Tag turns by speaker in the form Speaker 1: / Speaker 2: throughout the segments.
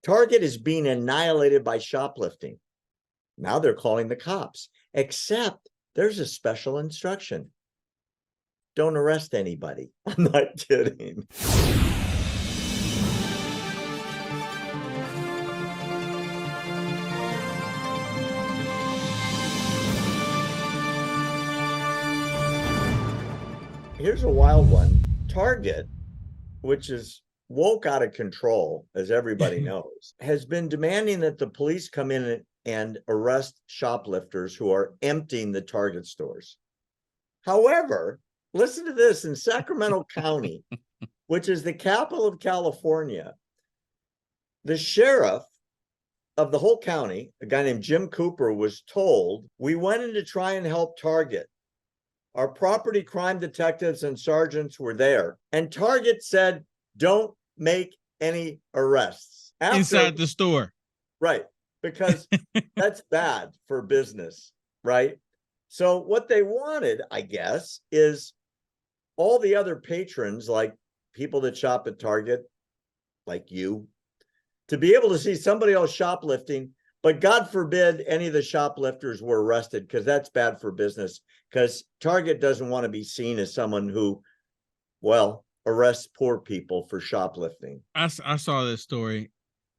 Speaker 1: Target is being annihilated by shoplifting. Now they're calling the cops, except there's a special instruction. Don't arrest anybody. I'm not kidding. Here's a wild one. Target, which is woke out of control, as everybody knows, has been demanding that the police come in and arrest shoplifters who are emptying the Target stores. However, listen to this, in Sacramento County, which is the capital of California, the sheriff of the whole county, a guy named Jim Cooper, was told, "We went in to try and help Target. Our property crime detectives and sergeants were there. And Target said, don't make any arrests."
Speaker 2: Inside the store.
Speaker 1: Right. Because that's bad for business. Right. So what they wanted, I guess, is all the other patrons, like people that shop at Target, like you, to be able to see somebody else shoplifting. But God forbid any of the shoplifters were arrested, because that's bad for business, because Target doesn't want to be seen as someone who, well, arrests poor people for shoplifting.
Speaker 2: I saw this story,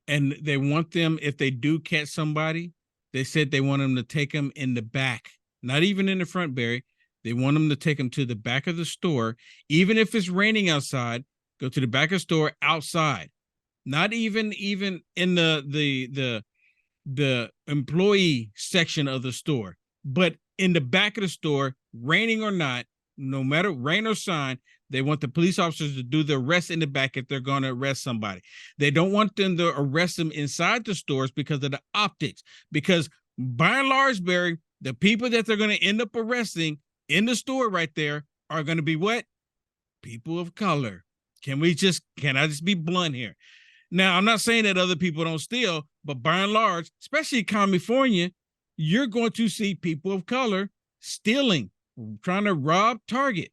Speaker 2: and they want them, if they do catch somebody, they said they want them to take them in the back, not even in the front, Barry. They want them to take them to the back of the store, even if it's raining outside. Go to the back of the store outside, not even in the employee section of the store, but in the back of the store, raining or not, no matter rain or shine, they want the police officers to do the arrest in the back if they're going to arrest somebody. They don't want them to arrest them inside the stores because of the optics. Because by and large, Barry, the people that they're going to end up arresting in the store right there are going to be what? People of color. Can I just be blunt here? Now, I'm not saying that other people don't steal, but by and large, especially in California, you're going to see people of color stealing, trying to rob Target.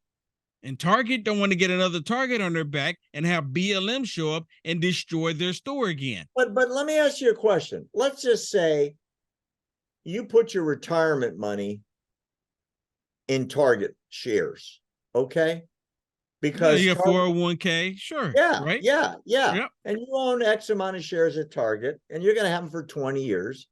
Speaker 2: And Target don't want to get another target on their back and have BLM show up and destroy their store again.
Speaker 1: But let me ask you a question. Let's just say you put your retirement money in Target shares, okay? Because
Speaker 2: you got 401k, sure.
Speaker 1: Yeah,
Speaker 2: right?
Speaker 1: Yeah.
Speaker 2: Yep.
Speaker 1: And you own X amount of shares at Target, and you're going to have them for 20 years.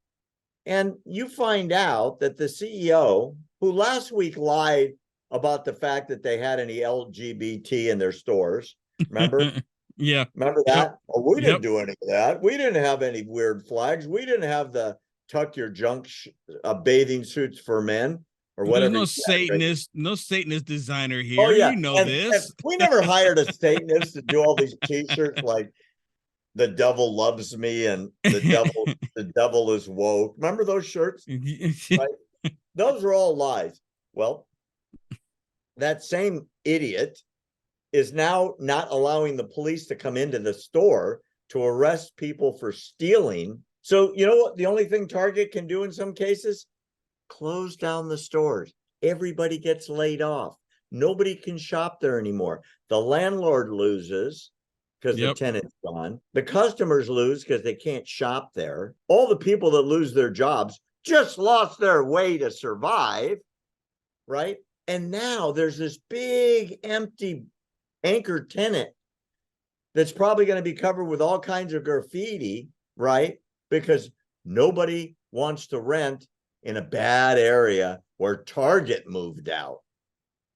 Speaker 1: And you find out that the CEO, who last week lied about the fact that they had any LGBT in their stores, remember?
Speaker 2: Yeah.
Speaker 1: Remember that? Yep. Oh, we didn't do any of that. We didn't have any weird flags. We didn't have the tuck your junk bathing suits for men. Or whatever.
Speaker 2: There's no Satanist designer here.
Speaker 1: Oh, yeah.
Speaker 2: You know this.
Speaker 1: And we never hired a Satanist to do all these t-shirts like "The devil loves me" and the devil is woke. Remember those shirts? Right? Those are all lies. Well, that same idiot is now not allowing the police to come into the store to arrest people for stealing. So you know what? The only thing Target can do in some cases, close down the stores. Everybody gets laid off. Nobody can shop there anymore. The landlord loses because the tenant's gone. The customers lose because they can't shop there. All the people that lose their jobs just lost their way to survive, right? And now there's this big empty anchor tenant that's probably going to be covered with all kinds of graffiti, right? Because nobody wants to rent in a bad area where Target moved out.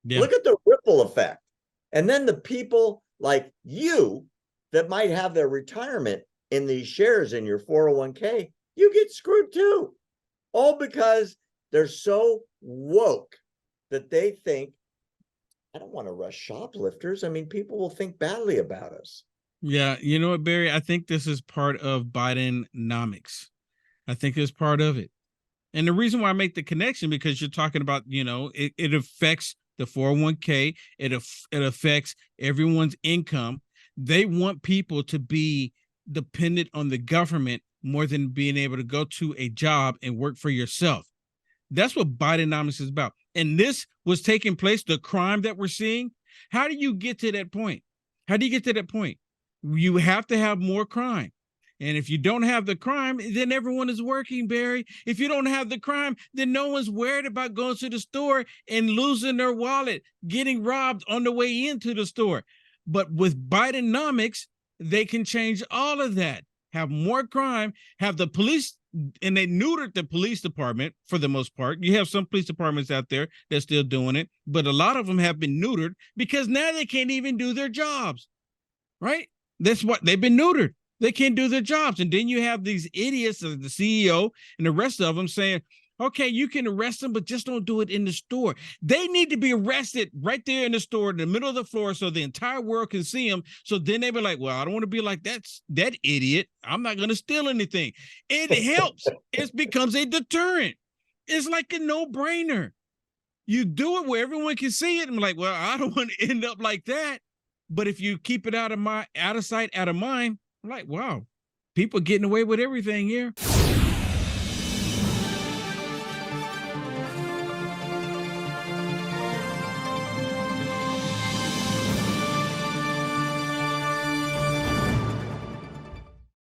Speaker 1: Yeah. Look at the ripple effect. And then the people like you that might have their retirement in these shares in your 401k, you get screwed too. All because they're so woke that they think, I don't want to rush shoplifters. I mean, people will think badly about us.
Speaker 2: Yeah. You know what, Barry? I think this is part of Bidenomics. I think it's part of it. And the reason why I make the connection, because you're talking about, it affects the 401k. It affects everyone's income. They want people to be dependent on the government more than being able to go to a job and work for yourself. That's what Bidenomics is about. And this was taking place, the crime that we're seeing. How do you get to that point? You have to have more crime. And if you don't have the crime, then everyone is working, Barry. If you don't have the crime, then no one's worried about going to the store and losing their wallet, getting robbed on the way into the store. But with Bidenomics, they can change all of that, have more crime, have the police, and they neutered the police department for the most part. You have some police departments out there that's still doing it, but a lot of them have been neutered because now they can't even do their jobs, right? That's what they've been neutered. They can't do their jobs. And then you have these idiots, the CEO and the rest of them saying, okay, you can arrest them, but just don't do it in the store. They need to be arrested right there in the store, in the middle of the floor, so the entire world can see them. So then they be like, well, I don't want to be like that idiot. I'm not going to steal anything. It helps. It becomes a deterrent. It's like a no-brainer. You do it where everyone can see it. I'm like, well, I don't want to end up like that. But if you keep it out of sight, out of mind, I'm like, wow, people getting away with everything here.